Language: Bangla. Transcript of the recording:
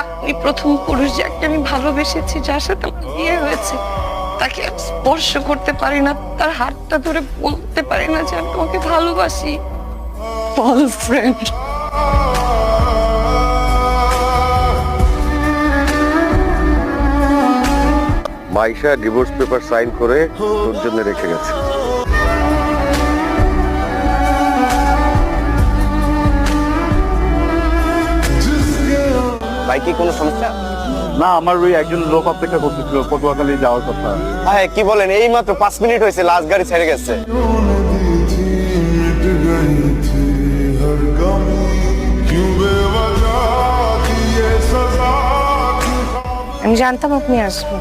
আপনি প্রথম পুরুষ যাকে আমি ভালোবেসেছি, যার সাথে আমার বিয়ে হয়েছে, তাকে আমি স্পর্শ করতে পারি না, তার হাতটা ধরে বলতে পারি না যে আমি তোমাকে ভালোবাসি। Friend. Maisha divorce paper sign করে তোর জন্য রেখে গেছে। ভাই কি কোনো সমস্যা? না, আমার ওই একজন লোক অপেক্ষা করতেছিল পটুয়াখালী যাওয়ার কথা। হ্যাঁ কি বলেন, এই মাত্র 5 মিনিট হয়েছে, লাস্ট গাড়ি ছেড়ে গেছে। আমি জানতাম আপনি আসবেন।